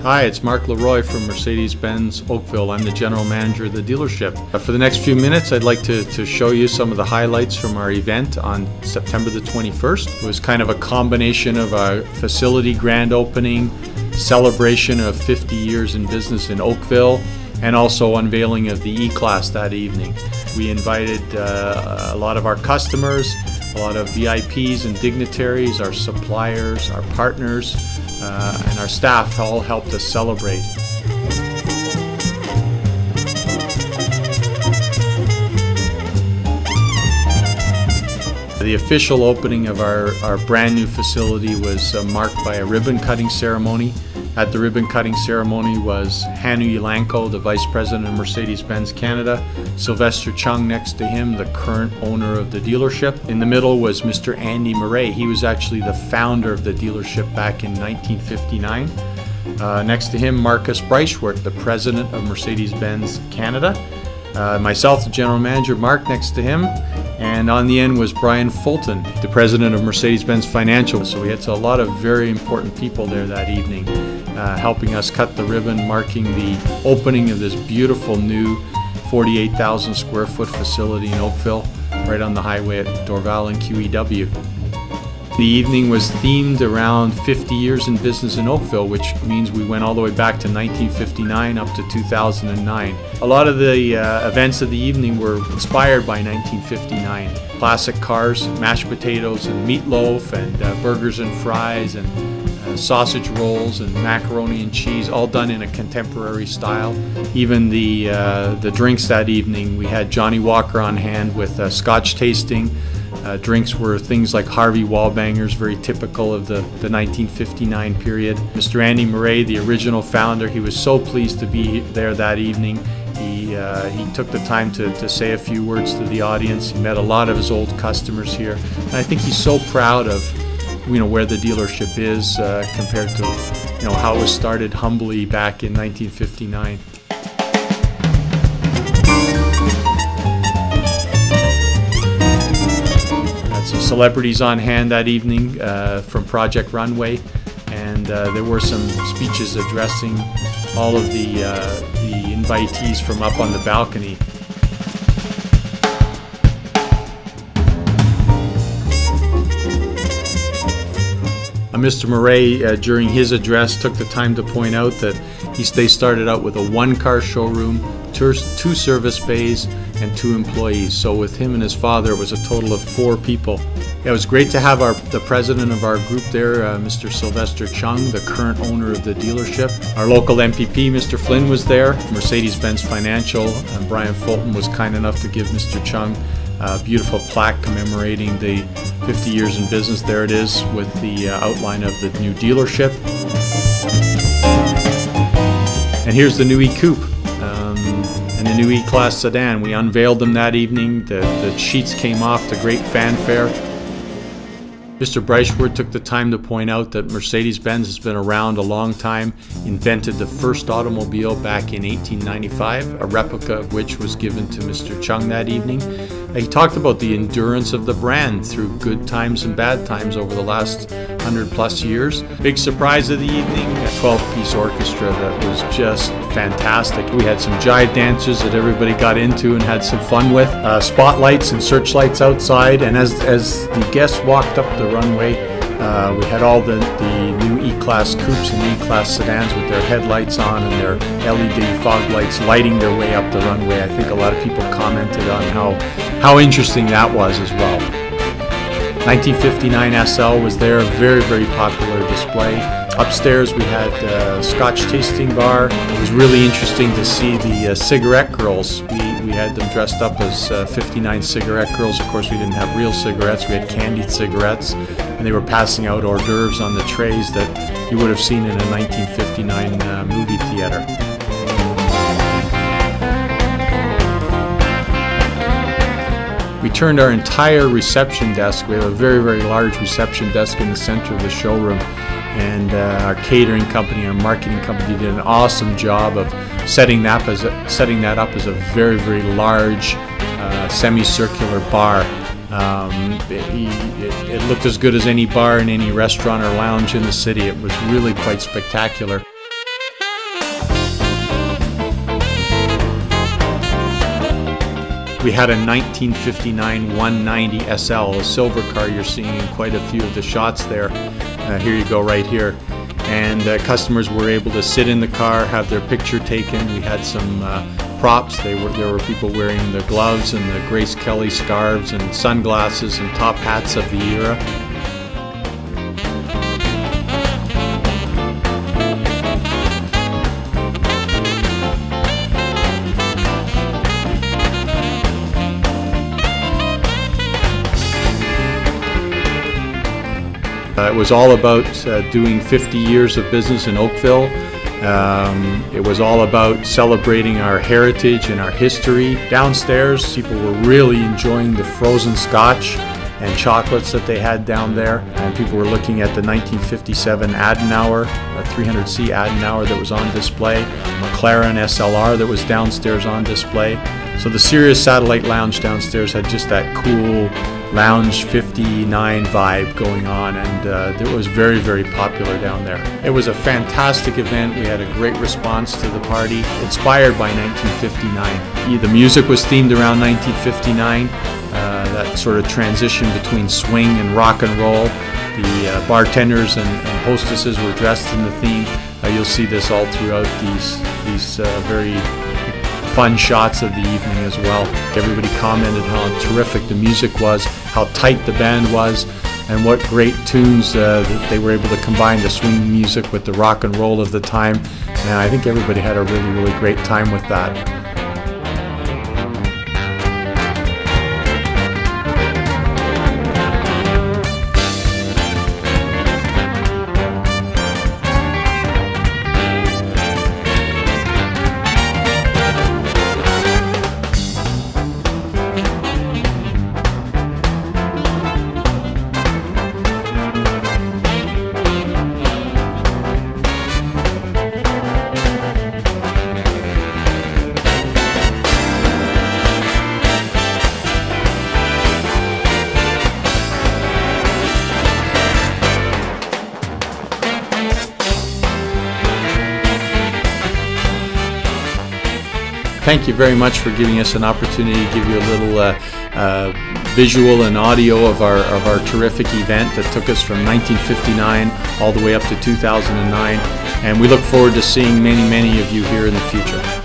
Hi, it's Mark Leroy from Mercedes-Benz Oakville. I'm the general manager of the dealership. For the next few minutes, I'd like to show you some of the highlights from our event on September the 21st. It was kind of a combination of a facility grand opening, celebration of 50 years in business in Oakville, and also unveiling of the E-Class that evening. We invited a lot of our customers, a lot of VIPs and dignitaries, our suppliers, our partners, and our staff all helped us celebrate. The official opening of our brand new facility was marked by a ribbon cutting ceremony. At the ribbon cutting ceremony was Hanu Yelanko, the Vice President of Mercedes-Benz Canada, Sylvester Chung next to him, the current owner of the dealership. In the middle was Mr. Andy Murray. He was actually the founder of the dealership back in 1959. Next to him, Marcus Breischwart, the President of Mercedes-Benz Canada. Myself, the General Manager, Mark next to him. And on the end was Brian Fulton, the President of Mercedes-Benz Financial. So we had a lot of very important people there that evening, helping us cut the ribbon, marking the opening of this beautiful new 48,000 square foot facility in Oakville, right on the highway at Dorval and QEW. The evening was themed around 50 years in business in Oakville, which means we went all the way back to 1959 up to 2009. A lot of the events of the evening were inspired by 1959. Classic cars, mashed potatoes and meatloaf, and burgers and fries, and sausage rolls and macaroni and cheese, all done in a contemporary style. Even the drinks that evening, we had Johnny Walker on hand with scotch tasting. Drinks were things like Harvey Wallbangers, very typical of the 1959 period. Mr. Andy Murray, the original founder, he was so pleased to be there that evening. He took the time to say a few words to the audience. He met a lot of his old customers here, and I think he's so proud of where the dealership is compared to how it was started humbly back in 1959. Some celebrities on hand that evening from Project Runway, and there were some speeches addressing all of the invitees from up on the balcony. Mr. Murray, during his address, took the time to point out that they started out with a one-car showroom, two service bays, and 2 employees. So with him and his father, it was a total of 4 people. It was great to have the president of our group there, Mr. Sylvester Chung, the current owner of the dealership. Our local MPP, Mr. Flynn, was there. Mercedes-Benz Financial, and Brian Fulton was kind enough to give Mr. Chung a beautiful plaque commemorating the 50 years in business. There it is with the outline of the new dealership. And here's the new E-Coupe and the new E-Class sedan. We unveiled them that evening. The sheets came off to great fanfare. Mr. Breischwart took the time to point out that Mercedes-Benz has been around a long time, invented the first automobile back in 1895, a replica of which was given to Mr. Chung that evening. He talked about the endurance of the brand through good times and bad times over the last 100+ years. Big surprise of the evening, a 12-piece orchestra that was just fantastic. We had some jive dances that everybody got into and had some fun with. Spotlights and searchlights outside, and as the guests walked up the runway, we had all the new E-Class coupes and E-Class sedans with their headlights on and their LED fog lights lighting their way up the runway. I think a lot of people commented on how interesting that was as well. 1959 SL was there, a very, very popular display. Upstairs we had a Scotch tasting bar. It was really interesting to see the cigarette girls. We had them dressed up as 59 cigarette girls. Of course, we didn't have real cigarettes. We had candied cigarettes, and they were passing out hors d'oeuvres on the trays that you would have seen in a 1959 movie theater. We turned our entire reception desk. We have a very, very large reception desk in the center of the showroom, and our catering company, our marketing company did an awesome job of setting that up as a very, very large semicircular bar. It looked as good as any bar in any restaurant or lounge in the city. It was really quite spectacular. We had a 1959 190 SL, a silver car you're seeing in quite a few of the shots there. Here you go, right here. And customers were able to sit in the car, have their picture taken. We had some props. There were people wearing the gloves and the Grace Kelly scarves and sunglasses and top hats of the era. It was all about doing 50 years of business in Oakville. It was all about celebrating our heritage and our history. Downstairs, people were really enjoying the frozen scotch and chocolates that they had down there. And people were looking at the 1957 Adenauer, a 300C Adenauer that was on display, McLaren SLR that was downstairs on display. So the Sirius Satellite Lounge downstairs had just that cool Lounge 59 vibe going on, and it was very, very popular down there. It was a fantastic event. We had a great response to the party, inspired by 1959. The music was themed around 1959, that sort of transition between swing and rock and roll. The bartenders and hostesses were dressed in the theme. You'll see this all throughout these very fun shots of the evening as well. Everybody commented how terrific the music was, how tight the band was, and what great tunes that they were able to combine the swing music with the rock and roll of the time. And I think everybody had a really, really great time with that. Thank you very much for giving us an opportunity to give you a little visual and audio of our terrific event that took us from 1959 all the way up to 2009. And we look forward to seeing many, many of you here in the future.